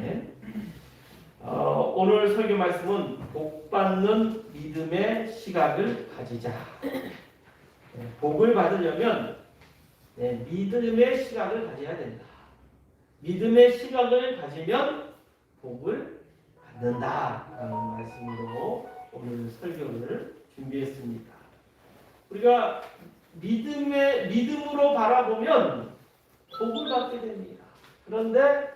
아멘. 오늘 설교 말씀은 복받는 믿음의 시각을 가지자. 복을 받으려면 믿음의 시각을 가져야 된다. 믿음의 시각을 가지면 복을 받는다라는 말씀으로 오늘 설교를 준비했습니다. 우리가 믿음으로 바라보면 복을 받게 됩니다. 그런데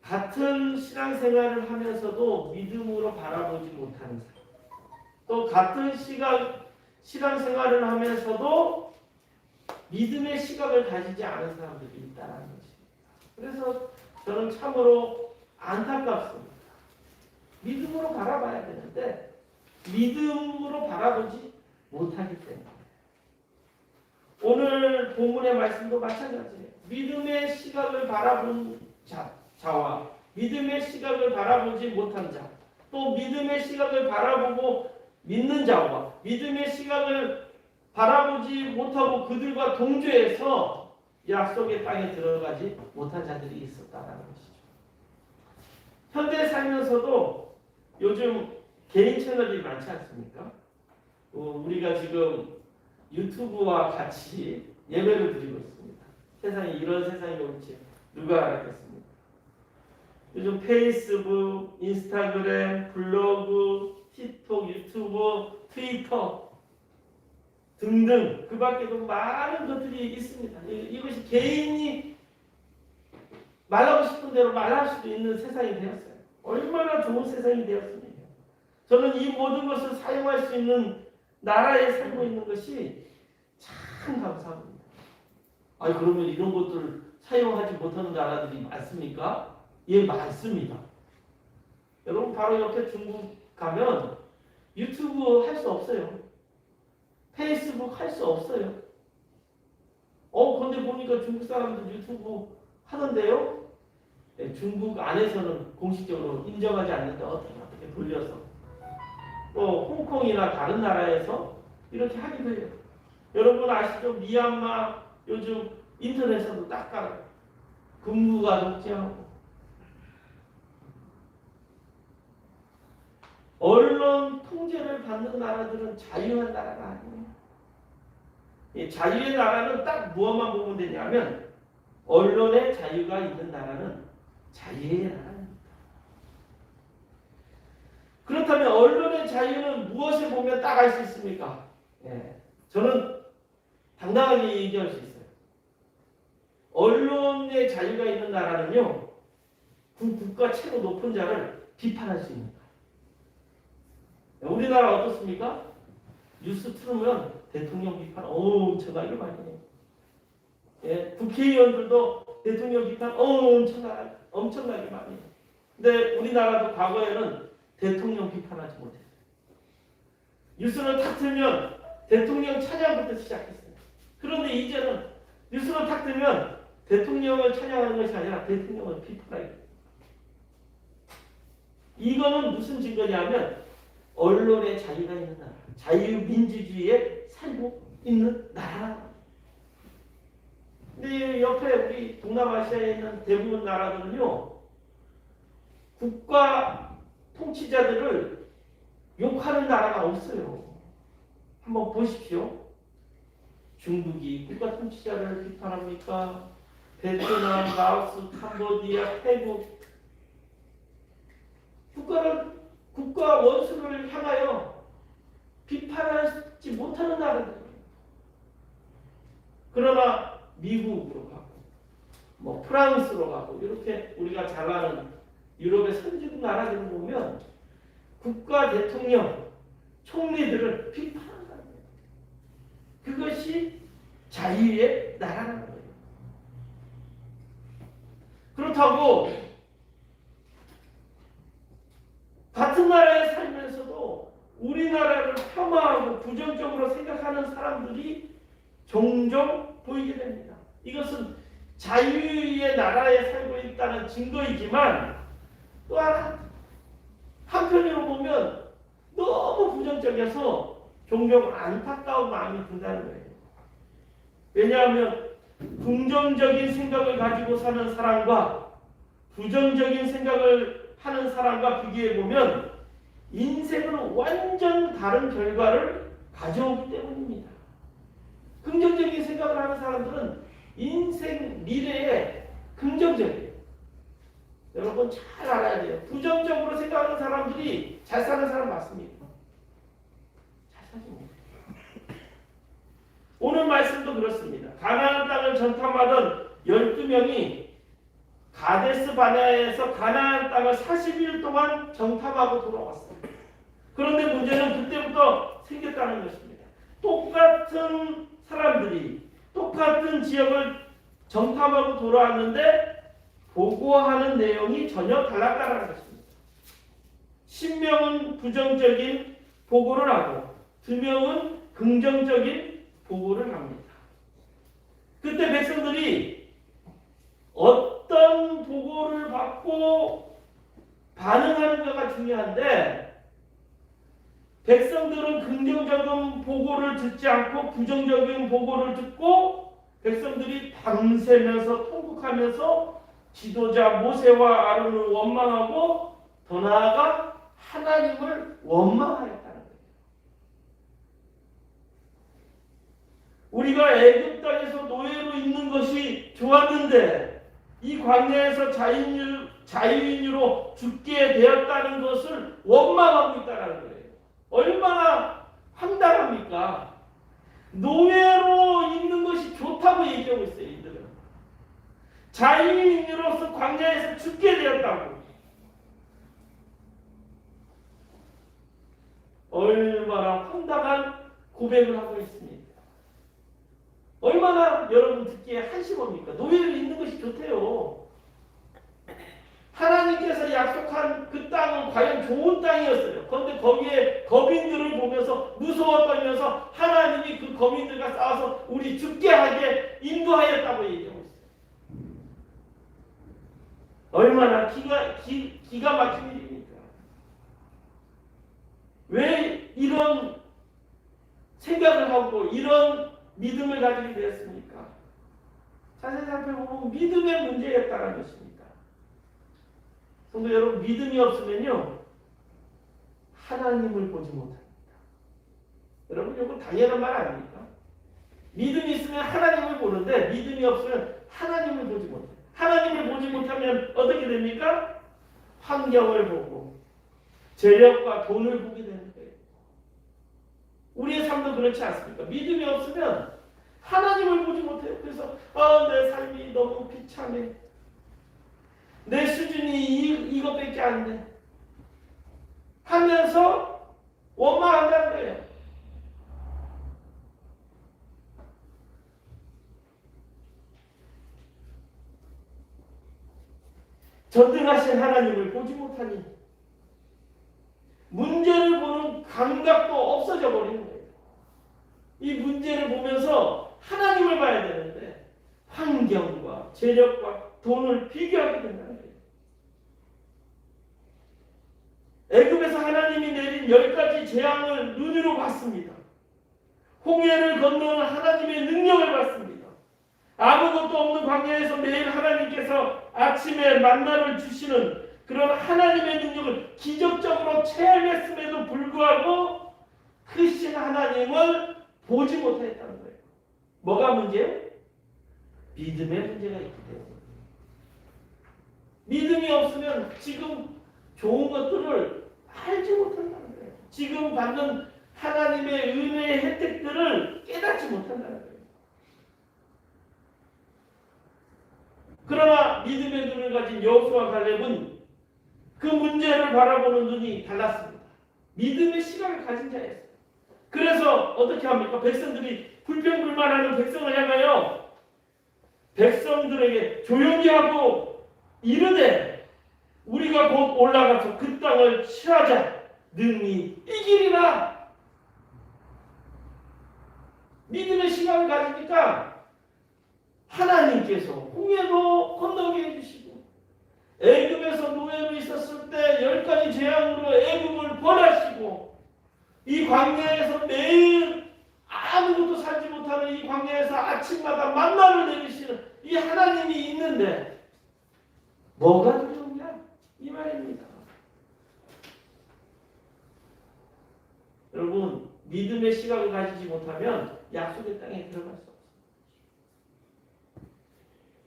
같은 신앙생활을 하면서도 믿음으로 바라보지 못하는 사람, 또 같은 신앙생활을 하면서도 믿음의 시각을 가지지 않은 사람들이 있다는 것입니다. 그래서 저는 참으로 안타깝습니다. 믿음으로 바라봐야 되는데 믿음으로 바라보지 못하기 때문에 오늘 본문의 말씀도 마찬가지예요. 믿음의 시각을 바라본 자와 믿음의 시각을 바라보지 못한 자, 또 믿음의 시각을 바라보고 믿는 자와 믿음의 시각을 바라보지 못하고 그들과 동조해서 약속의 땅에 들어가지 못한 자들이 있었다는 것이죠. 현대 살면서도 요즘 개인 채널이 많지 않습니까? 우리가 지금 유튜브와 같이 예배를 드리고 있습니다. 세상에 이런 세상이 올지 누가 알았겠습니까? 요즘 페이스북, 인스타그램, 블로그, 틱톡, 유튜브, 트위터 등등 그 밖에도 많은 것들이 있습니다. 이것이 개인이 말하고 싶은 대로 말할 수도 있는 세상이 되었어요. 얼마나 좋은 세상이 되었습니까? 저는 이 모든 것을 사용할 수 있는 나라에 살고 있는 것이 참 감사합니다. 그러면 이런 것들을 사용하지 못하는 나라들이 많습니까? 예, 많습니다. 여러분 바로 옆에 중국 가면 유튜브 할 수 없어요. 페이스북 할 수 없어요. 근데 보니까 중국 사람들 유튜브 하던데요? 네, 중국 안에서는 공식적으로 인정하지 않는데 어떻게 돌려서 또 홍콩이나 다른 나라에서 이렇게 하기도 해요. 여러분 아시죠? 미얀마 요즘 인터넷에도 딱 깔아요. 금구가 독재하고 언론 통제를 받는 나라들은 자유한 나라가 아니에요. 이 자유의 나라는 딱 무엇만 보면 되냐면 언론의 자유가 있는 나라는 자유의 나라입니다. 그렇다면 언론의 자유는 무엇을 보면 딱 알 수 있습니까? 저는 당당하게 얘기할 수 있어요. 언론의 자유가 있는 나라는요, 그 국가 최고 높은 자를 비판할 수 있는 거예요. 우리나라 어떻습니까? 뉴스 틀으면 대통령 비판 엄청나게 많이 해요. 국회의원들도 대통령 비판 엄청나게 많이 해요. 근데 우리나라도 과거에는 대통령 비판하지 못했어요. 뉴스를 탁 틀면 대통령 찬양부터 시작했어요. 그런데 이제는 뉴스를 탁 틀면 대통령을 찬양하는 것이 아니라 대통령을 비판하게 돼요. 이거는 무슨 증거냐면 언론의 자유가 있는 나라, 자유민주주의에 살고 있는 나라. 근데 옆에 우리 동남아시아에 있는 대부분 나라들은요, 국가 통치자들을 욕하는 나라가 없어요. 한번 보십시오. 중국이 국가 통치자를 비판합니까? 베트남, 라오스, 캄보디아, 태국 국가 원수를 향하여 비판하지 못하는 나라들이에요. 그러나 미국으로 가고 프랑스로 가고 이렇게 우리가 잘 아는 유럽의 선진국 나라들을 보면 국가 대통령, 총리들을 비판한다는 거예요. 그것이 자유의 나라라는 거예요. 그렇다고 같은 나라에 살면서도 우리나라를 폄하하고 부정적으로 생각하는 사람들이 종종 보이게 됩니다. 이것은 자유의 나라에 살고 있다는 증거이지만 또 한편으로 보면 너무 부정적이어서 종종 안타까운 마음이 든다는 거예요. 왜냐하면 긍정적인 생각을 가지고 사는 사람과 부정적인 생각을 하는 사람과 비교해 보면 인생은 완전 다른 결과를 가져오기 때문입니다. 긍정적인 생각을 하는 사람들은 인생 미래에 긍정적이에요. 여러분 잘 알아야 돼요. 부정적으로 생각하는 사람들이 잘 사는 사람 맞습니까? 잘 사십니다. 오늘 말씀도 그렇습니다. 가나안 땅을 전탐하던 12명이 가데스 바네아에서 가나안 땅을 40일 동안 정탐하고 돌아왔습니다. 그런데 문제는 그때부터 생겼다는 것입니다. 똑같은 사람들이 똑같은 지역을 정탐하고 돌아왔는데 보고하는 내용이 전혀 달랐다는 것입니다. 10명은 부정적인 보고를 하고 2명은 긍정적인 보고를 합니다. 그때 백성들이 어떤 보고를 받고 반응하는가가 중요한데 백성들은 긍정적인 보고를 듣지 않고 부정적인 보고를 듣고 백성들이 밤새면서 통곡하면서 지도자 모세와 아론을 원망하고 더 나아가 하나님을 원망하였다는 거예요. 우리가 애굽 땅에서 노예로 있는 것이 좋았는데 이 광야에서 자유인으로 죽게 되었다는 것을 원망하고 있다는 거예요. 얼마나 황당합니까? 노예로 있는 것이 좋다고 얘기하고 있어요. 이들은 자유인으로서 광야에서 죽게 되었다고. 얼마나 황당한 고백을 하고 있습니다. 얼마나 여러분 듣기에 한심합니까? 노예로 있는 것이 좋대요. 하나님께서 약속한 그 땅은 과연 좋은 땅이었어요. 그런데 거기에 거민들을 보면서 무서워 떨면서 하나님이 그 거민들과 싸워서 우리 죽게 하게 인도하였다고 얘기하고 있어요. 얼마나 기가 막힌 일입니까? 왜 이런 생각을 하고 이런 믿음을 가지게 되었습니까? 자세히 살펴보면 믿음의 문제였다는 것입니다. 성도 여러분, 믿음이 없으면요 하나님을 보지 못합니다. 여러분 이건 당연한 말 아닙니까? 믿음이 있으면 하나님을 보는데 믿음이 없으면 하나님을 보지 못해요. 하나님을 보지 못하면 어떻게 됩니까? 환경을 보고 재력과 돈을 보게 되는 거예요. 우리의 삶도 그렇지 않습니까? 믿음이 없으면 하나님을 보지 못해요. 그래서 내 삶이 너무 비참해. 내 수준이 이것밖에 안 돼. 하면서 원망한다는 거예요. 전능하신 하나님을 보지 못하니 문제를 보는 감각도 없어져 버리는 거예요. 이 문제를 보면서 하나님을 봐야 되는데 환경과 재력과 돈을 비교하게 된다는 거예요. 애굽에서 하나님이 내린 10가지 재앙을 눈으로 봤습니다. 홍해를 건너는 하나님의 능력을 봤습니다. 아무것도 없는 광야에서 매일 하나님께서 아침에 만나를 주시는 그런 하나님의 능력을 기적적으로 체험했음에도 불구하고 크신 하나님을 보지 못했다는 거예요. 뭐가 문제예요? 믿음의 문제가 있기 때문에. 믿음이 없으면 지금 좋은 것들을 알지 못한다는 거예요. 지금 받는 하나님의 은혜의 혜택들을 깨닫지 못한다는 거예요. 그러나 믿음의 눈을 가진 여호수아와 갈렙은 그 문제를 바라보는 눈이 달랐습니다. 믿음의 시각을 가진 자였어요. 그래서 어떻게 합니까? 백성들이 불평불만하는 백성을 향하여 백성들에게 조용히 하고 이르되 우리가 곧 올라가서 그 땅을 취하자. 능히 이기리라. 믿음의 시각을 가지니까 하나님께서 홍해도 건너게 해주시고 애굽에서 노예로 있었을 때 10가지 재앙으로 애굽을 벌하시고 이 광야에서 매일 아무것도 살지 못하는 이 광야에서 아침마다 만나를 내리시는 이 하나님이 있는데 뭐가 시각을 가지지 못하면 약속의 땅에 들어갈 수 없습니다.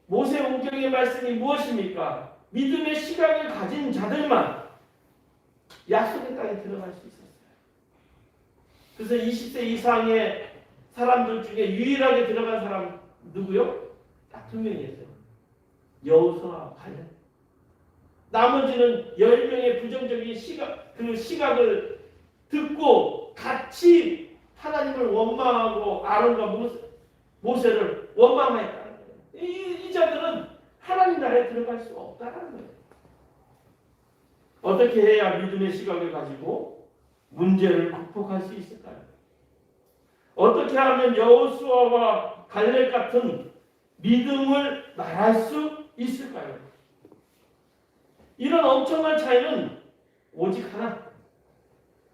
모세오경의 말씀이 무엇입니까? 믿음의 시각을 가진 자들만 약속의 땅에 들어갈 수 있었어요. 그래서 20세 이상의 사람들 중에 유일하게 들어간 사람 누구요? 딱 2명이었어요. 여호수아와 갈렙. 나머지는 10명의 부정적인 시각을 듣고 같이 하나님을 원망하고 아론과 모세를 원망하였다는 거예요. 이 자들은 하나님 나라에 들어갈 수 없다는 거예요. 어떻게 해야 믿음의 시각을 가지고 문제를 극복할 수 있을까요? 어떻게 하면 여호수아와 갈렙 같은 믿음을 말할 수 있을까요? 이런 엄청난 차이는 오직 하나,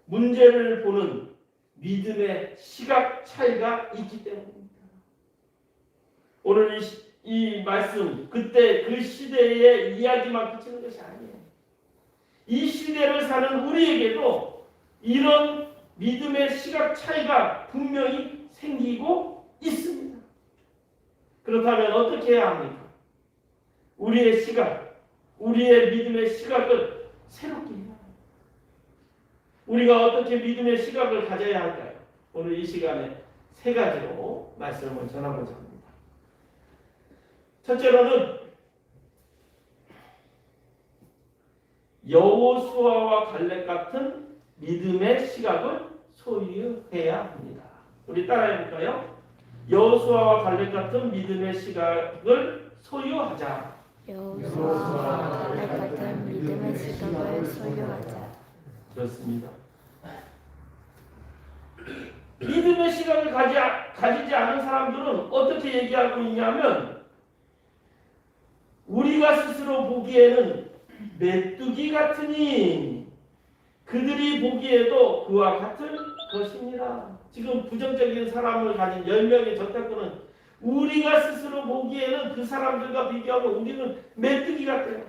문제를 보는 믿음의 시각 차이가 있기 때문입니다. 오늘 이 말씀, 그때 그 시대의 이야기만 그치는 것이 아니에요. 이 시대를 사는 우리에게도 이런 믿음의 시각 차이가 분명히 생기고 있습니다. 그렇다면 어떻게 해야 합니까? 우리의 시각, 우리의 믿음의 시각을 새롭게 해야 합니다. 우리가 어떻게 믿음의 시각을 가져야 할까요? 오늘 이 시간에 3가지로 말씀을 전하고자 합니다. 첫째로는 여호수아와 갈렙 같은 믿음의 시각을 소유해야 합니다. 우리 따라해 볼까요? 여호수아와 갈렙 같은 믿음의 시각을 소유하자. 여호수아와 갈렙 같은 믿음의 시각을 소유하자. 그렇습니다. 믿음의 시각을 가지지 않은 사람들은 어떻게 얘기하고 있냐면 우리가 스스로 보기에는 메뚜기 같으니 그들이 보기에도 그와 같은 것입니다. 지금 부정적인 사람을 가진 10명의 전탁꾼은 우리가 스스로 보기에는 그 사람들과 비교하면 우리는 메뚜기 같아요.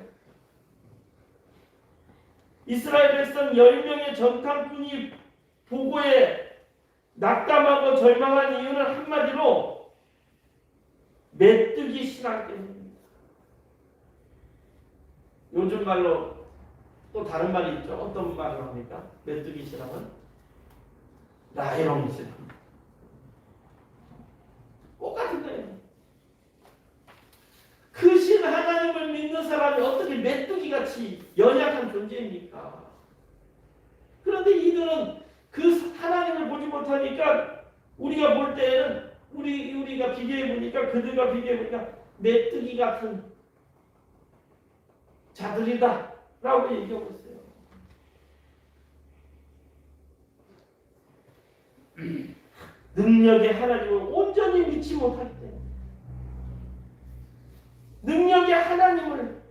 이스라엘 백성 10명의 전탁꾼이 보고에 낙담하고 절망한 이유는 한마디로 메뚜기 신앙 때문입니다. 요즘 말로 또 다른 말이 있죠. 어떤 말을 합니까? 메뚜기 신앙은 라이롱 신앙. 똑같은 거예요. 크신 하나님을 믿는 사람이 어떻게 메뚜기같이 연약한 존재입니까? 그런데 이들은 그 하나님을 보지 못하니까 우리가 볼 때에는 우리가 비교해 보니까 그들과 비교해 보니까 메뚜기 같은 자들이다 라고 얘기하고 있어요. 능력의 하나님을 온전히 믿지 못할 때, 능력의 하나님을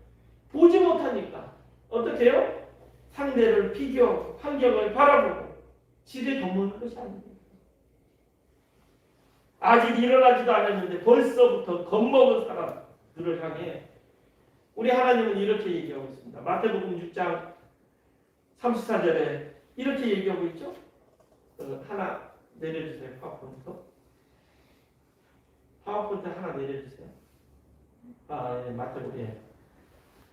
보지 못하니까 어떻게 해요? 상대를 비교, 환경을 바라보고 지레 겁먹는 것이 아닙니다. 아직 일어나지도 않았는데 벌써부터 겁먹은 사람들을 향해 우리 하나님은 이렇게 얘기하고 있습니다. 마태복음 6장 34절에 이렇게 얘기하고 있죠. 하나 내려주세요. 파워포인트 하나 내려주세요. 마태복음.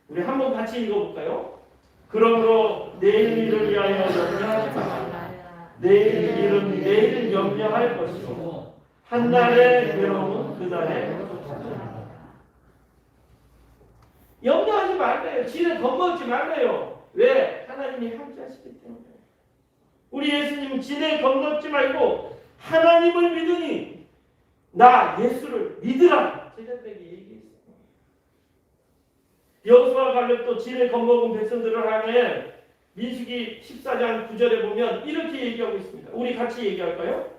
우리 한번 같이 읽어볼까요? 그러므로 내일 일을 위하여 염려하지 말라. 내일 일은 내일 염려할 것이고 한날의 괴로움은 그날의 고통이라. 염려하지 말래요. 지레 겁먹지 말래요. 왜? 하나님이 함께하시기 때문에. 우리 예수님은 지레 겁먹지 말고 하나님을 믿으니 나 예수를 믿으라. 제자들에게 얘기했어요. 여호수아 갈렙도 지레 겁먹은 백성들을 향해 민수기 14장 9절에 보면 이렇게 얘기하고 있습니다. 우리 같이 얘기할까요?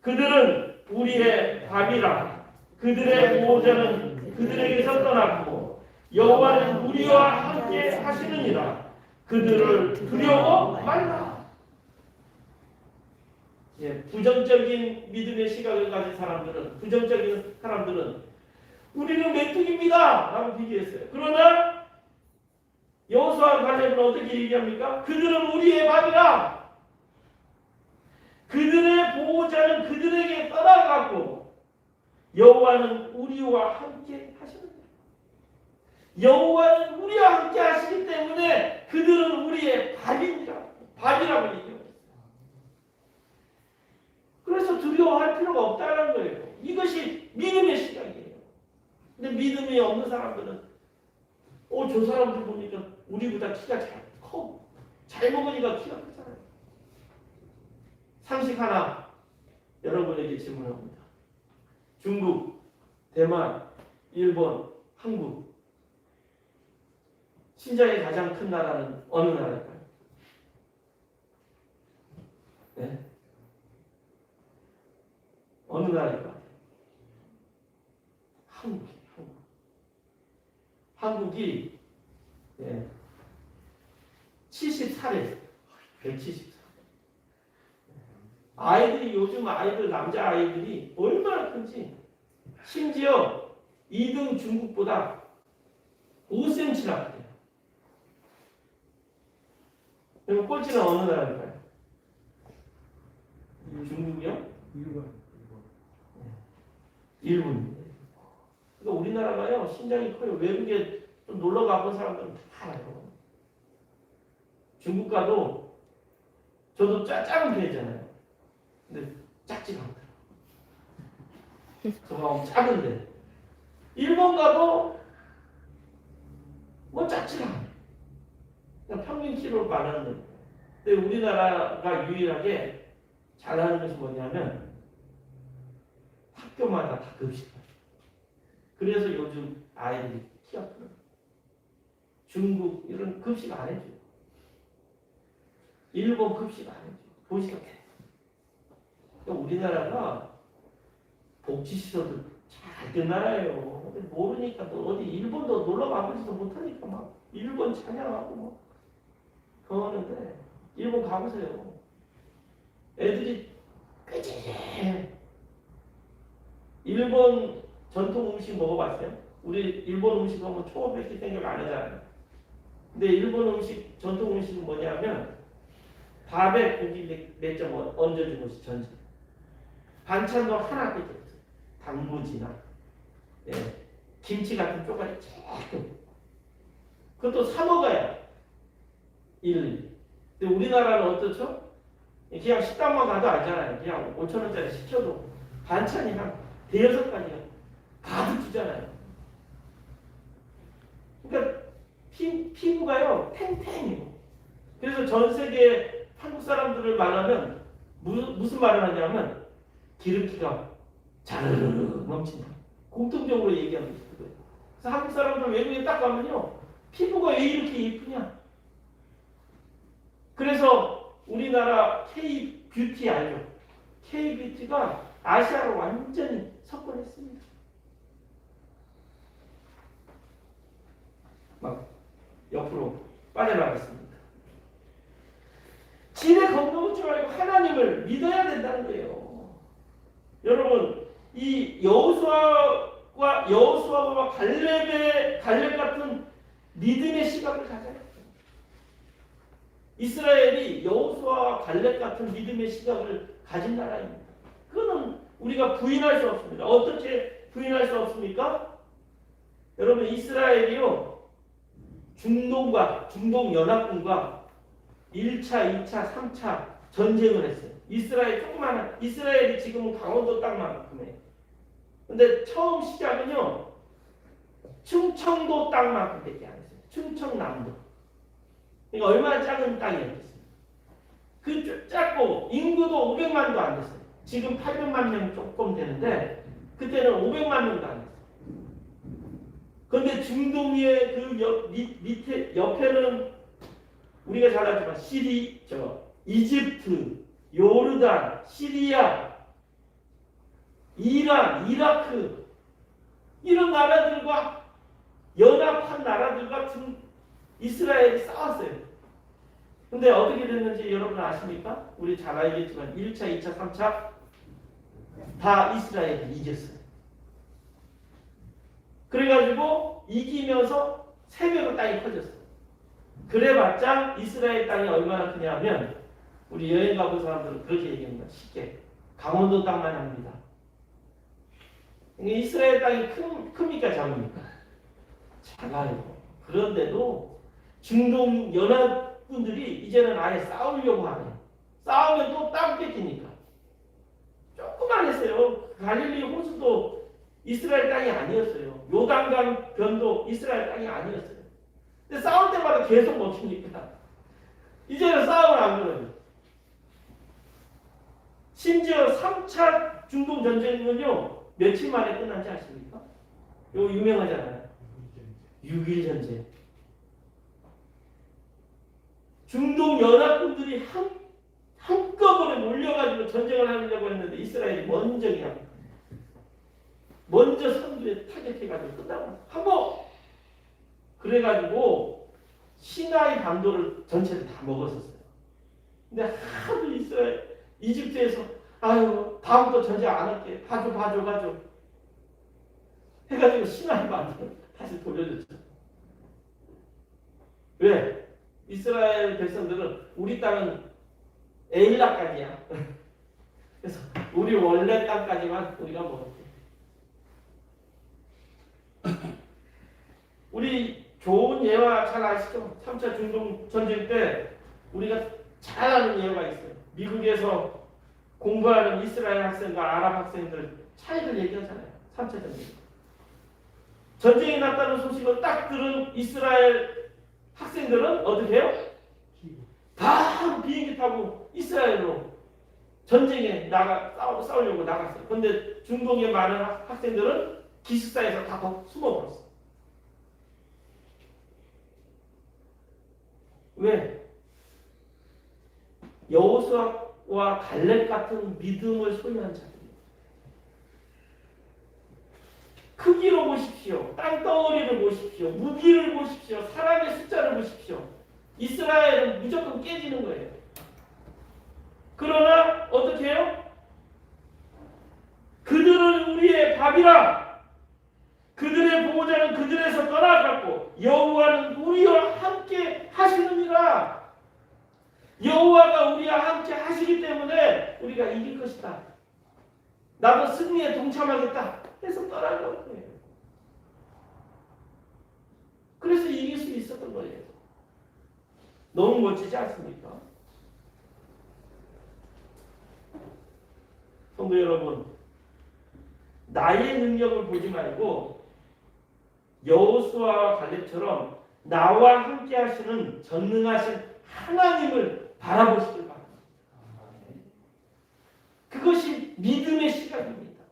그들은 우리의 밥이라. 그들의 보호자는 그들에게서 떠났고 여호와는 우리와 함께 하시느니라. 그들을 두려워 말라. 부정적인 믿음의 시각을 가진 사람들은, 부정적인 사람들은 우리는 메뚜기입니다 라고 비교했어요. 그러나 여호수아 갈렙은 어떻게 얘기합니까? 그들은 우리의 밥이라. 그들의 보호자는 그들에게 떠나가고 여호와는 우리와 함께 하시는 거예요. 여호와는 우리와 함께 하시기 때문에 그들은 우리의 밥이라고 얘기해요. 그래서 두려워할 필요가 없다는 거예요. 이것이 믿음의 시각이에요. 근데 믿음이 없는 사람들은 저 사람들 보니까 우리보다 키가 잘 커. 잘 먹으니까 키가 크잖아요. 상식 하나 여러분에게 질문합니다. 중국, 대만, 일본, 한국 신장이 가장 큰 나라는 어느 나라일까요? 네? 어느 나라일까요? 한국이 74래. 174. 아이들이 요즘 남자 아이들이 얼마나 큰지 심지어 2등 중국보다 5cm나 돼요. 그럼 꼴찌는 어느 나라일까요? 중국이요? 일본. 그러니까 우리나라가요 신장이 커요. 외국에 좀 놀러 가본 사람들은 다 알아요. 중국 가도 저도 작은 편이잖아요. 근데 작지가 않더라고요. 저가 작은데 일본 가도 뭐 작지가 않아요. 그냥 평균 키로 말하는. 근데 우리나라가 유일하게 잘하는 것이 뭐냐면 학교마다 다 급식해요. 그래서 요즘 아이들이 키가 커요. 중국 이런 급식 안 해줘요. 일본 급식 안 해줘요. 보시면 우리나라가 복지시설도 잘 된 나라예요. 모르니까 또 어디 일본도 놀러 가보지도 못하니까 막 일본 찬양하고 막 그러는데 일본 가보세요. 애들이 꾀죄죄. 일본 전통 음식 먹어봤어요? 우리 일본 음식 하면 초밥밖에 생각 안 하잖아요. 근데 일본 음식 전통 음식은 뭐냐면 밥에 고기 몇 점 얹어준 것이 전체. 반찬도 하나 빼지 없어요. 단무지나 김치 같은 쪼가리 조금. 그것도 사 먹어야 일일이. 근데 우리나라는 어떻죠? 그냥 식당만 가도 알잖아요. 그냥 5,000원짜리 시켜도 반찬이 한 대여섯 가지가 가득 주잖아요. 그러니까 피부가요 탱탱해요. 그래서 전 세계 한국 사람들을 말하면 무슨 말을 하냐면 기름기가 자르르 넘친다. 공통적으로 얘기하는 것이 그거예요. 그래서 한국 사람들 외국에 딱 가면요 피부가 왜 이렇게 예쁘냐. 그래서 우리나라 K-뷰티 알죠? K-뷰티가 아시아로 완전히 석권했습니다. 막 옆으로 빠져나갔습니다. 지네 건너올 줄 알고 하나님을 믿어야 된다는 거예요. 여러분 이 여호수아와 갈렙 같은 믿음의 시각을 가져야 돼요. 이스라엘이 여호수아와 갈렙 같은 믿음의 시각을 가진 나라입니다. 그거는 우리가 부인할 수 없습니다. 어떻게 부인할 수 없습니까? 여러분 이스라엘이요 중동연합군과 1차, 2차, 3차 전쟁을 했어요. 이스라엘이 지금은 강원도 땅만큼이에요. 근데 처음 시작은요 충청도 땅만큼밖에 안 했어요. 충청남도. 그러니까 얼마나 작은 땅이었겠어요. 그 작고 인구도 500만도 안 됐어요. 지금 800만 명 조금 되는데 그때는 500만 명도 안 됐어요. 그런데 중동의 그 밑에 옆에는 우리가 잘 알지만 이집트, 요르단, 시리아, 이란, 이라크 이런 나라들과 연합한 나라들과 이스라엘이 싸웠어요. 근데 어떻게 됐는지 여러분 아십니까? 우리 잘 알겠지만 1차, 2차, 3차 다 이스라엘이 이겼어요. 그래가지고 이기면서 3배로 땅이 커졌어요. 그래봤자 이스라엘 땅이 얼마나 크냐면 우리 여행 가본 사람들은 그렇게 얘기합니다. 쉽게. 강원도 땅만 합니다. 이스라엘 땅이 큽니까 작습니까? 작아요. 그런데도 중동 연합군들이 이제는 아예 싸우려고 하네요. 싸우면 또 땅 뺏기니까. 조금만 했어요. 갈릴리 호수도 이스라엘 땅이 아니었어요. 요단강 변도 이스라엘 땅이 아니었어요. 근데 싸울 때마다 계속 먹히니까 이제는 싸움을 안 그래요. 심지어 3차 중동 전쟁은요 며칠 만에 끝난지 아십니까? 이거 유명하잖아요. 6일 전쟁. 중동 연합군들이 한꺼번에 몰려가지고 전쟁을 하려고 했는데 이스라엘이 먼저 선두에 타격해가지고 끝나고 하고 그래가지고 시나이 반도를 전체를 다 먹었었어요. 근데 하도 이집트에서 아유 다음부터 전쟁 안 할게 봐줘 해가지고 시나이 반도를 다시 돌려줬죠. 왜? 이스라엘 백성들은 우리 땅은 에일라까지야. 그래서 우리 원래 땅까지만 우리가 먹을게. 우리 좋은 예화 잘 아시죠? 3차 중동 전쟁 때 우리가 잘 아는 예화가 있어요. 미국에서 공부하는 이스라엘 학생과 아랍 학생들 차이를 얘기하잖아요. 3차 전쟁. 전쟁이 났다는 소식을 딱 들은 이스라엘 학생들은 어떻게 해요? 다 비행기 타고 이스라엘로 전쟁에 싸우려고 나갔어요. 그런데 중동의 많은 학생들은 기숙사에서 다 숨어버렸어요. 왜? 여호수아와 갈렙 같은 믿음을 소유한 자들이에요. 크기로 보십시오. 땅덩어리를 보십시오. 무기를 보십시오. 사람의 숫자를 보십시오. 이스라엘은 무조건 깨지는 거예요. 그러나 어떻게 해요? 그들은 우리의 밥이라. 그들의 보호자는 그들에서 떠나갔고 여호와는 우리와 함께 하시느니라. 여호와가 우리와 함께 하시기 때문에 우리가 이길 것이다. 나도 승리에 동참하겠다 해서 떠나는 거예요. 그래서 이길 수 있었던 거예요. 너무 멋지지 않습니까? 성도 여러분, 나의 능력을 보지 말고 여호수아와 갈렙처럼 나와 함께 하시는 전능하신 하나님을 바라보시길 바랍니다. 그것이 믿음의 시각입니다.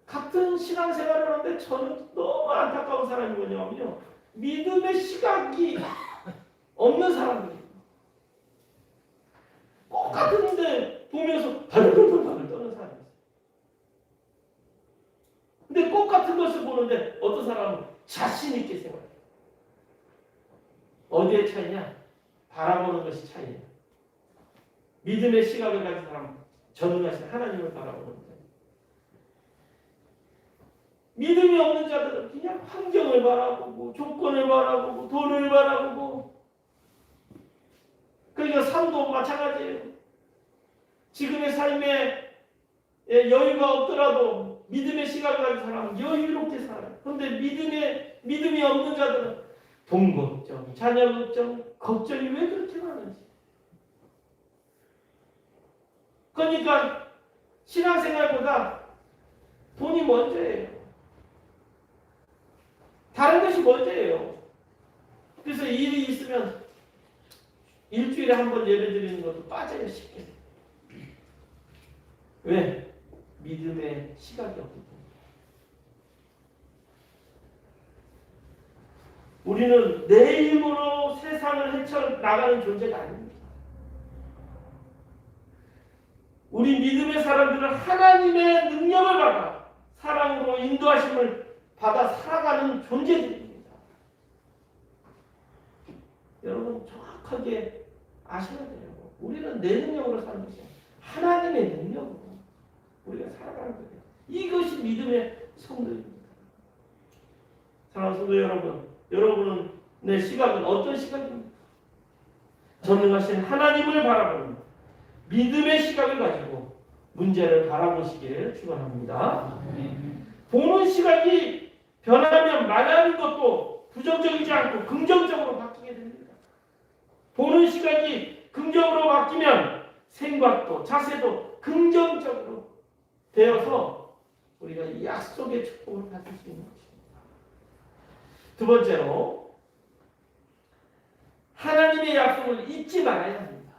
같은 신앙생활을 하는데 저는 너무 안타까운 사람이 뭐냐면요. 믿음의 시각이 없는 사람들이에요. 똑같은데 보면서 발발발발 떠는 사람이 있어요. 근데 똑같은 것을 보는데 어떤 사람은 자신 있게 생각해요. 어디에 차이냐? 바라보는 것이 차이예요. 믿음의 시각을 가진 사람은 전능하신 하나님을 바라보는 거예요. 믿음이 없는 자들은 그냥 환경을 바라보고 조건을 바라보고 돈을 바라보고 그러니까 삶도 마찬가지예요. 지금의 삶에 여유가 없더라도 믿음의 시각을 가진 사람은 여유롭게 살아요. 그런데 믿음이 없는 자들은 돈 걱정, 자녀 걱정이 왜 그렇게 많은지. 그러니까 신앙생활보다 돈이 먼저예요. 다른 것이 먼저예요. 그래서 일이 있으면 일주일에 한 번 예배 드리는 것도 빠져요, 쉽게. 왜? 믿음의 시각이 없기 때문에. 우리는 내 힘으로 세상을 헤쳐나가는 존재가 아닙니다. 우리 믿음의 사람들은 하나님의 능력을 받아 사랑으로 인도하심을 받아 살아가는 존재들입니다. 여러분 정확하게 아셔야 돼요. 우리는 내 능력으로 사는 것이 아니라 하나님의 능력으로 우리가 살아가는 거예요. 이것이 믿음의 성도입니다. 사랑하는 성도 여러분, 여러분은 내 시각은 어떤 시각입니까? 전능하신 하나님을 바라보는 믿음의 시각을 가지고 문제를 바라보시길 축원합니다. 보는 시각이 변하면 말하는 것도 부정적이지 않고 긍정적으로 바뀌게 됩니다. 보는 시각이 긍정으로 바뀌면 생각도 자세도 긍정적으로 되어서 우리가 이 약속의 축복을 받을 수 있는 것입니다. 두 번째로 하나님의 약속을 잊지 말아야 합니다.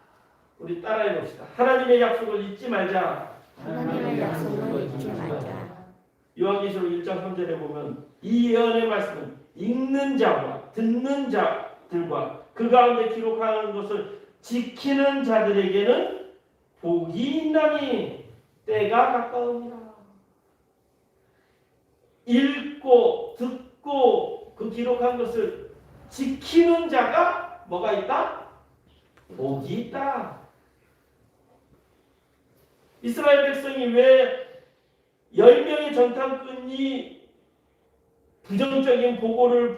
우리 따라해 봅시다. 하나님의 약속을 잊지 말자. 하나님의 약속을 잊지 말자. 요한계시록 1장 3절에 보면 이 예언의 말씀은 읽는 자와 듣는 자들과 그 가운데 기록하는 것을 지키는 자들에게는 복이 있나니 때가 가까우니라. 읽고 듣고 그 기록한 것을 지키는 자가 뭐가 있다? 복이 있다. 이스라엘 백성이 왜 10명의 전탐꾼이 부정적인 보고를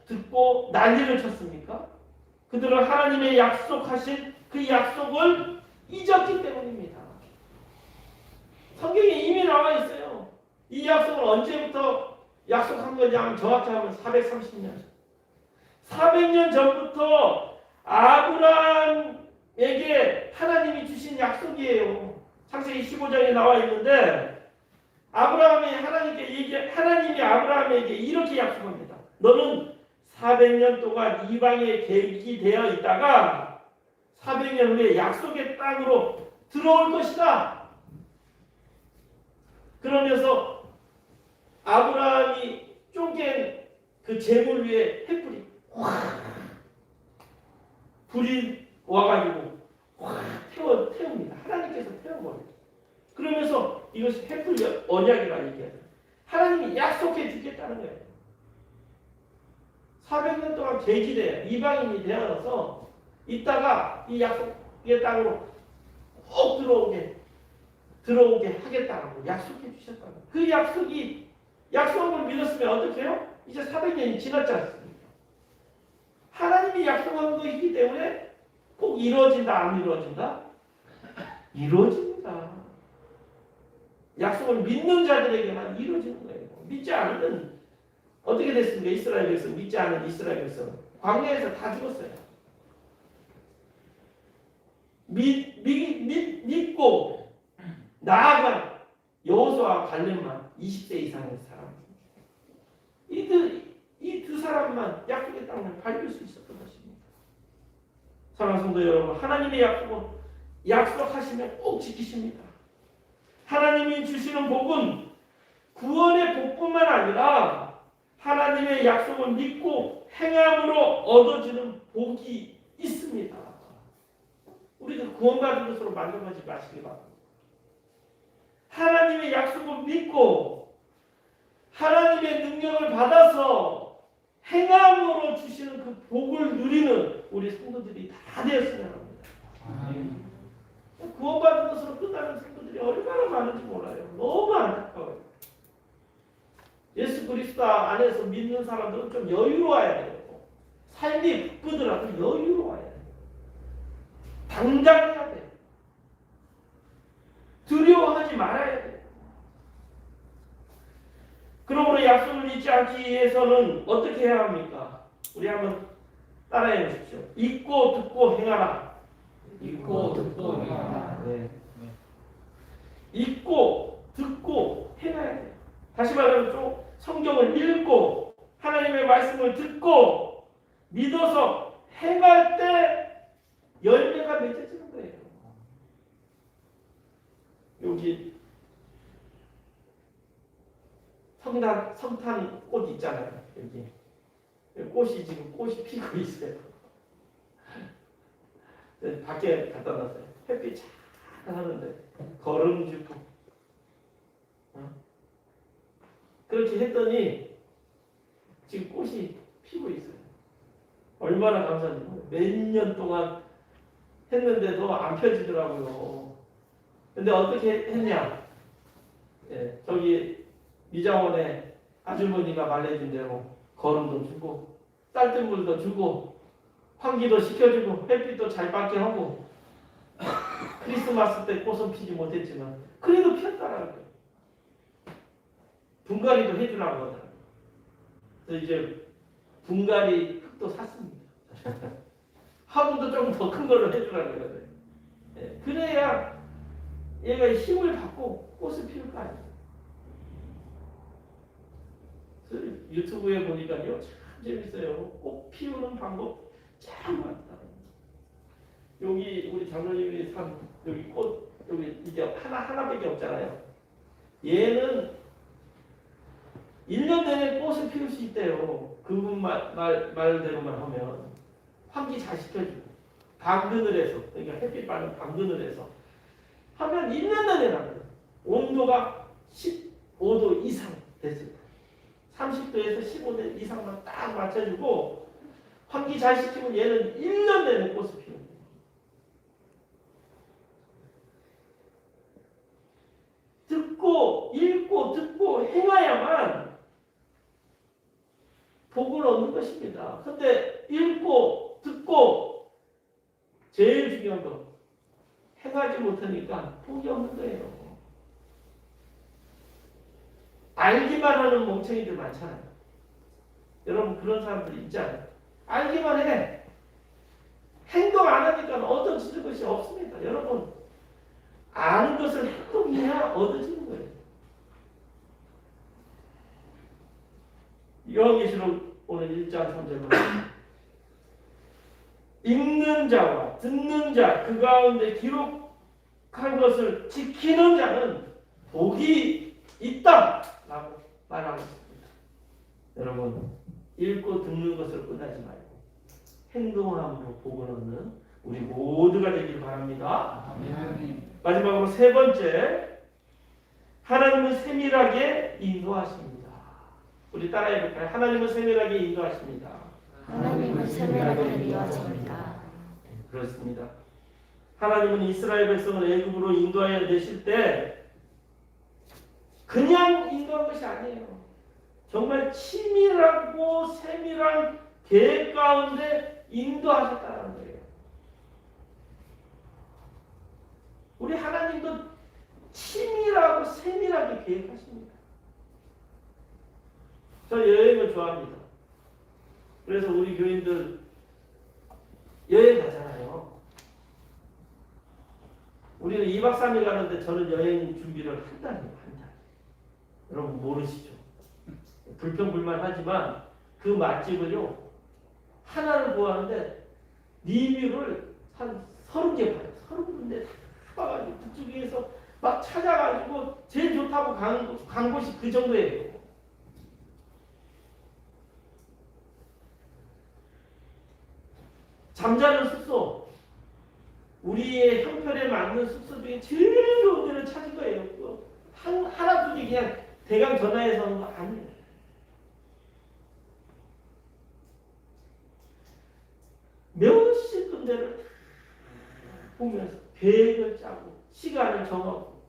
듣고 난리를 쳤습니까? 그들은 하나님의 약속하신 그 약속을 잊었기 때문입니다. 성경에 이미 나와 있어요. 이 약속을 언제부터 약속한 거냐면 정확히 하면 430년. 400년 전부터 아브라함에게 하나님이 주신 약속이에요. 창세기 15장에 나와 있는데 하나님이 아브라함에게 이렇게 약속합니다. 너는 400년 동안 이방에 객기되어 있다가 400년 후에 약속의 땅으로 들어올 것이다. 그러면서 아브라함이 쪼갠 그 재물 위에 횃불이 불이 와가지고 태웁니다. 하나님께서 태워버려요. 그러면서 이것이 횃불 언약이라 얘기해요. 하나님이 약속해 주겠다는 거예요. 400년 동안 계기돼 이방인이 되어서 있다가 이 약속의 땅으로 꼭 들어오게 하겠다고 약속해 주셨다는 거예요. 그 약속을 믿었으면 어떻게 해요? 이제 400년이 지났지 않습니까? 하나님이 약속한 것이기 때문에 꼭 이루어진다 안 이루어진다? 이루어집니다. 약속을 믿는 자들에게만 이루어지는 거예요. 믿지 않으면 어떻게 됐습니까? 이스라엘 백성 믿지 않은 이스라엘 백성 광야에서 다 죽었어요. 믿고 나아간 여호수아와 갈렙만 20세 이상의 사람. 이 두 사람만 약속의 땅을 밟을 수 있었던 것입니다. 사랑하는 성도 여러분, 하나님의 약속은 약속하시면 꼭 지키십니다. 하나님이 주시는 복은 구원의 복뿐만 아니라 하나님의 약속을 믿고 행함으로 얻어지는 복이 있습니다. 우리가 구원받은 것으로 만족하지 마시기 바랍니다. 하나님의 약속을 믿고 하나님의 능력을 받아서 행함으로 주시는 그 복을 누리는 우리 성도들이 다 되었으면 합니다. 구원받은 것으로 끝나는 성도들이 얼마나 많은지 몰라요. 너무 안타까워요. 예수 그리스도 안에서 믿는 사람들은 좀 여유로워야 돼요. 삶이 바쁘더라도 여유로워야 돼요. 당장해야 돼요. 두려워하지 말아야 돼요. 그러므로 약속을 잊지 않기 위해서는 어떻게 해야 합니까? 우리 한번 따라해 보십시오. 읽고 듣고 행하라. 읽고 듣고 행하라. 네. 읽고 듣고 행해야 돼요. 다시 말하면 또 성경을 읽고 하나님의 말씀을 듣고 믿어서 행할 때 열매가 맺어지는 거예요. 여기 성탄 꽃 있잖아요. 여기 꽃이 지금 꽃이 피고 있어요. 밖에 갖다 놨어요. 햇빛 잘 하는데 거름지고 그렇게 했더니 지금 꽃이 피고 있어요. 얼마나 감사한지 몰라요. 몇 년 동안 했는데도 안 펴지더라고요. 근데 어떻게 했냐? 저기 미장원에 아주머니가 말해준 대로 거름도 주고 쌀뜨물도 주고 환기도 시켜주고 햇빛도 잘 받게 하고 크리스마스 때 꽃은 피지 못했지만 그래도 피었다라는 거예요. 분갈이도 해주라고 하더라고요. 그래서 이제 분갈이 흙도 샀습니다. 화분도 조금 더 큰 걸로 해주라는 거예요. 예, 그래야 얘가 힘을 받고 꽃을 피울 거 아니에요. 유튜브에 보니까요 참 재밌어요. 꽃 피우는 방법 참 많다. 여기 우리 장로님이 산 여기 꽃 여기 이제 하나밖에 없잖아요. 얘는 1년 내내 꽃을 피울 수 있대요. 그분 말대로만 하면 환기 잘 시켜주고 방근을 해서 그러니까 햇빛 받는 방근을 해서 하면 1년 내내 납니다. 온도가 15도 이상 됐을 때 30도에서 15도 이상만 딱 맞춰주고 환기 잘 시키면 얘는 1년 내내 꽃을 피웁니다. 듣고 행하야만 복을 얻는 것입니다. 근데 읽고 듣고 제일 중요한 거 행하지 못하니까 복이 없는 거예요. 알기만 하는 멍청이들 많잖아요. 여러분 그런 사람들 있잖아요. 알기만 해. 행동 안 하니까 얻어지는 것이 없습니다. 여러분 아는 것을 행동해야 얻어지는 거예요. 요한계시록 오늘 1장 3절로 읽는 자와 듣는 자 그 가운데 기록한 것을 지키는 자는 복이 있다 라고 말하고 있습니다. 여러분 읽고 듣는 것을 끝나지 말고 행동함으로 복을 얻는 우리 모두가 되길 바랍니다. 마지막으로 세 번째, 하나님은 세밀하게 인도하십니다. 우리 따라해 볼까요? 하나님은 세밀하게 인도하십니다. 하나님은 세밀하게 인도하십니다. 그렇습니다. 하나님은 이스라엘 백성을 애굽으로 인도하여 내실 때 그냥 인도한 것이 아니에요. 정말 치밀하고 세밀한 계획 가운데 인도하셨다는 거예요. 우리 하나님도 치밀하고 세밀하게 계획하십니다. 저 여행을 좋아합니다. 그래서 우리 교인들 여행 가잖아요. 우리는 2박 3일 가는데 저는 여행 준비를 한 달이에요. 한 달. 여러분 모르시죠? 불평불만하지만 그 맛집을요. 하나를 구하는데 리뷰를 한 30개 봐요. 30군데 다 봐가지고 그쪽에서 막 찾아가지고 제일 좋다고 간 곳이 그 정도예요. 잠자는 숙소, 우리의 형편에 맞는 숙소 중에 제일 좋은 데를 찾을 거예요. 하나 둘이 그냥 대강 전화해서 하는 거 아니에요. 몇십 군데를 보면서 계획을 짜고 시간을 정하고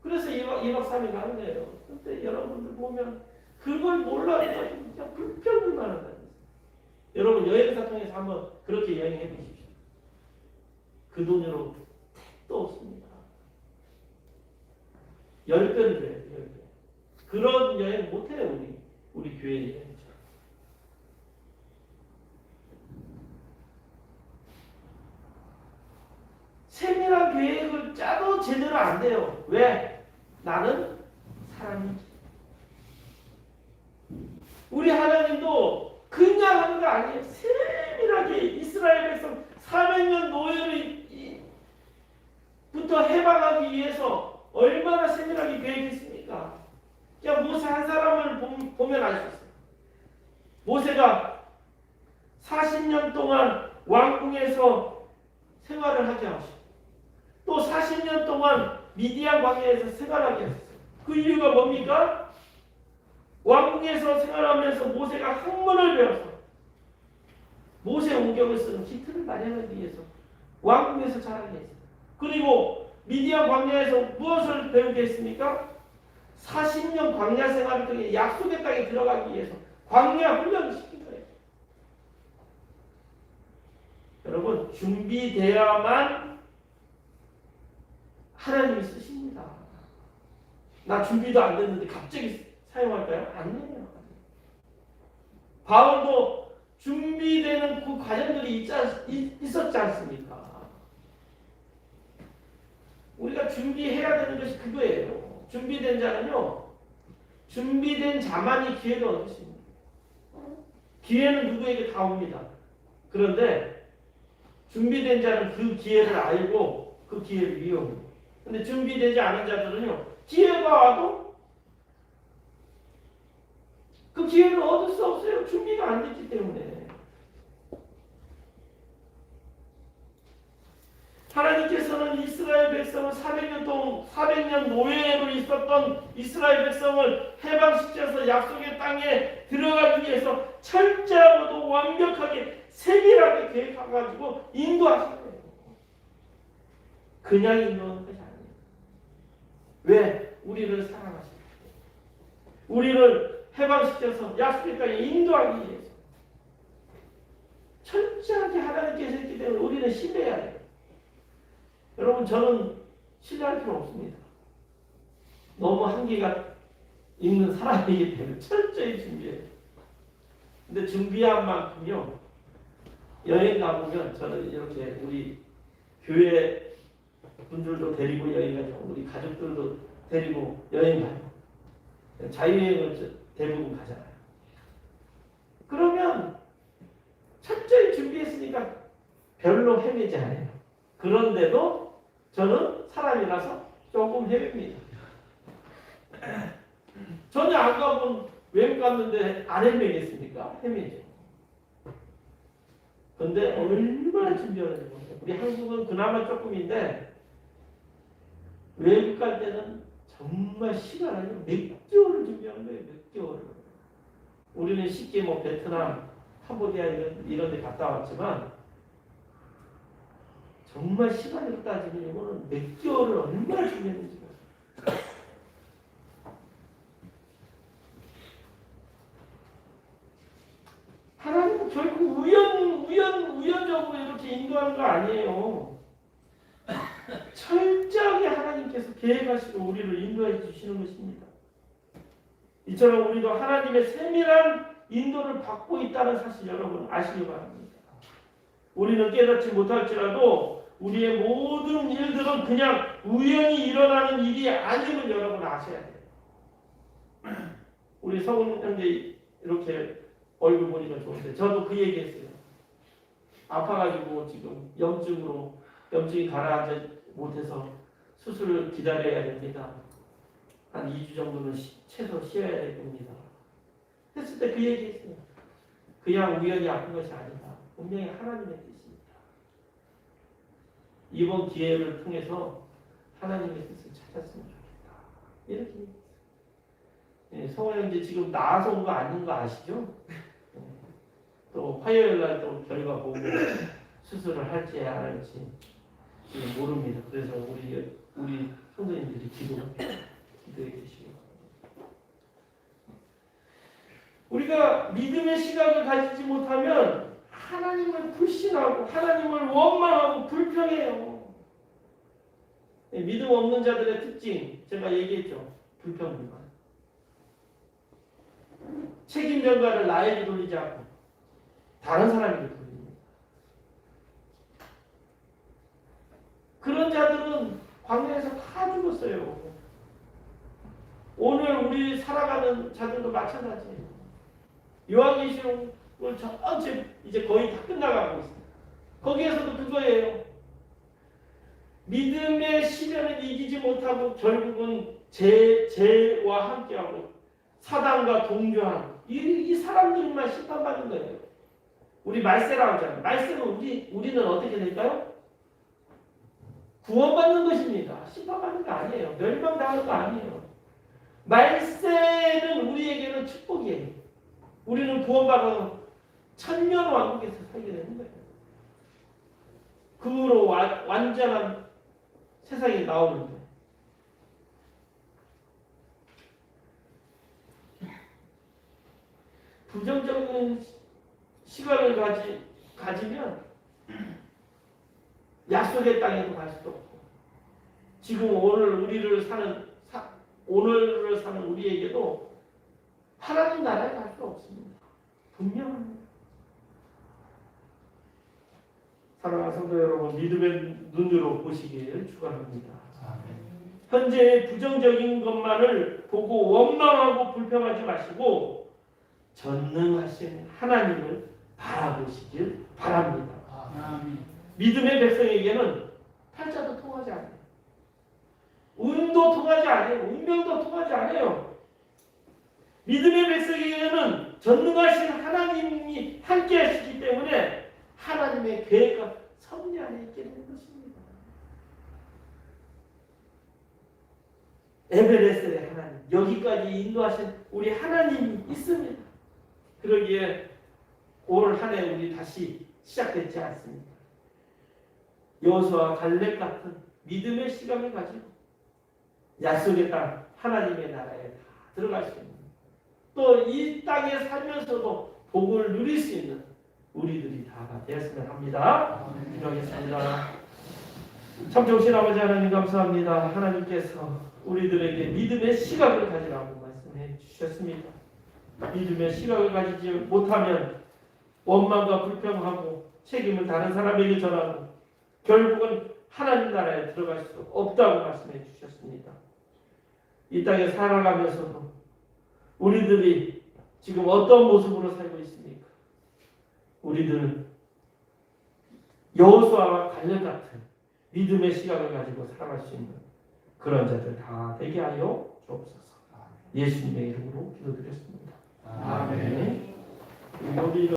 그래서 2박 3일 가는 거예요. 근데 여러분들 보면 그걸 몰라가지고 그냥 불평불만하다. 여러분 여행사 통해서 한번 그렇게 여행해 보십시오. 그 돈으로 택도 없습니다. 10배는 돼요. 10배. 그런 여행 못해요. 우리 교회 여행처럼. 세밀한 계획을 짜도 제대로 안 돼요. 왜? 나는 사람이지. 우리 하나님도 그냥 하는 거 아니에요. 세밀하게 이스라엘 백성 400년 노예로부터 해방하기 위해서 얼마나 세밀하게 계획했습니까? 그냥 모세 한 사람을 보면 알 수 있어요. 모세가 40년 동안 왕궁에서 생활을 하게 하시고 또 40년 동안 미디안 광야에서 생활하게 했어요. 그 이유가 뭡니까? 왕궁에서 생활하면서 모세가 학문을 배워서 모세 오경을 쓰는 기틀을 마련하기 위해서 왕궁에서 자라게 했어요. 그리고 미디안 광야에서 무엇을 배우게 했습니까? 40년 광야 생활을 통해 약속의 땅에 들어가기 위해서 광야 훈련을 시킨 거예요. 준비되어야만 하나님이 쓰십니다. 나 준비도 안 됐는데 갑자기 사용할까요? 아니에요. 바울도 준비되는 그 과정들이 있었지 않습니까? 우리가 준비해야 되는 것이 그거예요. 준비된 자는요, 준비된 자만이 기회를 얻을 수 있습니다. 기회는 누구에게 다 옵니다. 그런데 준비된 자는 그 기회를 알고 그 기회를 이용합니다. 근데 준비되지 않은 자들은요, 기회가 와도 그 기회를 얻을 수 없어요. 준비가 안 됐기 때문에. 하나님께서는 이스라엘 백성을 400년 노예로 있었던 이스라엘 백성을 해방시켜서 약속의 땅에 들어가기 위해서 철저하고도 완벽하게 세밀하게 계획해가지고 인도하신 거예요. 그냥 인도하는 것이 아니에요. 왜? 우리를 사랑하시고 우리를 해방시켜서 약속의 땅에 인도하기 위해서 철저하게 하나님께서 했기 때문에 우리는 신뢰해야 돼요. 여러분, 저는 신뢰할 필요 없습니다. 너무 한계가 있는 사람이기 때문에 철저히 준비해요. 근데 준비한 만큼요, 여행 가보면 저는 이렇게 우리 교회 분들도 데리고 여행 가죠. 우리 가족들도 데리고 여행 가요. 자유여행을 대부분 가잖아요. 그러면 철저히 준비했으니까 별로 헤매지 않아요. 그런데도 저는 사람이라서 조금 헤맵니다. 전혀 안 가본 외국 갔는데 안 헤매겠습니까? 헤매죠. 근데 얼마나 준비하는지 모르겠어요. 우리 한국은 그나마 조금인데 외국 갈 때는 정말 시간을 몇 개월을 준비하는 거예요. 몇 개월을. 우리는 쉽게 뭐 베트남, 캄보디아 이런 데 갔다 왔지만 정말 시간으로 따지면 이거는 몇 개월을 얼마나 준비했는지. 하나님은 결국 우연적으로 이렇게 인도하는 거 아니에요. 철저하게 하나님께서 계획하시고 우리를 인도해 주시는 것입니다. 이처럼 우리도 하나님의 세밀한 인도를 받고 있다는 사실 여러분 아시기 바랍니다. 우리는 깨닫지 못할지라도 우리의 모든 일들은 그냥 우연히 일어나는 일이 아님을 여러분 아셔야 돼요. 우리 성훈 형제 이렇게 얼굴 보니까 좋은데 저도 그 얘기했어요. 아파가지고 지금 염증이 가라앉지 못해서 수술을 기다려야 됩니다. 한 2주 정도는 최소 쉬어야 됩니다. 했을 때 그 얘기했어요. 그냥 우연히 아픈 것이 아니다. 분명히 하나님의 뜻입니다. 이번 기회를 통해서 하나님의 뜻을 찾았으면 좋겠다. 이렇게 얘기했어요. 네, 성호 형제 지금 나아서 온 거 아닌 거 아시죠? 또 화요일 날 또 결과 보고 수술을 할지 안 할지 지금 모릅니다. 그래서 우리 성도님들이 기도해 주시고 우리가 믿음의 시각을 가지지 못하면 하나님을 불신하고 하나님을 원망하고 불평해요. 믿음 없는 자들의 특징 제가 얘기했죠. 불평불만. 책임 전가를 나에게 돌리지 않고 다른 사람에게 돌립니다. 그런 자들은 광야에서 다 죽었어요. 오늘 우리 살아가는 자들도 마찬가지예요. 요한계시록을 전체 이제 거의 다 끝나가고 있습니다. 거기에서도 그거예요. 믿음의 시련을 이기지 못하고 결국은 죄와 함께하고 사단과 동조한 이 사람들만 심판받는 거예요. 우리 말세라고 하잖아요. 말세는 우리는 어떻게 될까요? 구원받는 것입니다. 심판받는 거 아니에요. 멸망당하는 거 아니에요. 말세는 우리에게는 축복이에요. 우리는 구원받아서 천년왕국에서 살게 되는 거예요. 그 후로 완전한 세상이 나오는 거예요. 부정적인 시각을 가지면 약속의 땅에도 갈 수도 없고 지금 오늘을 사는 우리에게도 하나님 나라에 갈 수 없습니다. 분명합니다. 사랑하는 성도 여러분, 믿음의 눈으로 보시기를 축원합니다. 현재의 부정적인 것만을 보고 원망하고 불평하지 마시고 전능하신 하나님을 바라보시길 바랍니다. 믿음의 백성에게는 팔자도 통하지 않아요. 운도 통하지 않아요. 운명도 통하지 않아요. 믿음의 백성에게는 전능하신 하나님이 함께 하시기 때문에 하나님의 계획과 섭리 안에 있게 되는 것입니다. 에베레스트의 하나님, 여기까지 인도하신 우리 하나님이 있습니다. 그러기에 올 한 해 우리 다시 시작됐지 않습니까? 여호수아와 갈렙 같은 믿음의 시각을 가지고 약속의 땅 하나님의 나라에 다 들어갈 수 있는, 또 이 땅에 살면서도 복을 누릴 수 있는 우리들이 다가 되었으면 합니다. 기도하겠습니다. 참 좋으신 아버지 하나님 감사합니다. 하나님께서 우리들에게 믿음의 시각을 가지라고 말씀해 주셨습니다. 믿음의 시각을 가지지 못하면 원망과 불평하고 책임을 다른 사람에게 전하고 결국은 하나님 나라에 들어갈 수 없다고 말씀해 주셨습니다. 이 땅에 살아가면서도 우리들이 지금 어떤 모습으로 살고 있습니까? 우리들은 여호수아와 갈렙 같은 믿음의 시각을 가지고 살아갈 수 있는 그런 자들 다 되게 하여 주옵소서. 예수님의 이름으로 기도드렸습니다. 아멘. 우리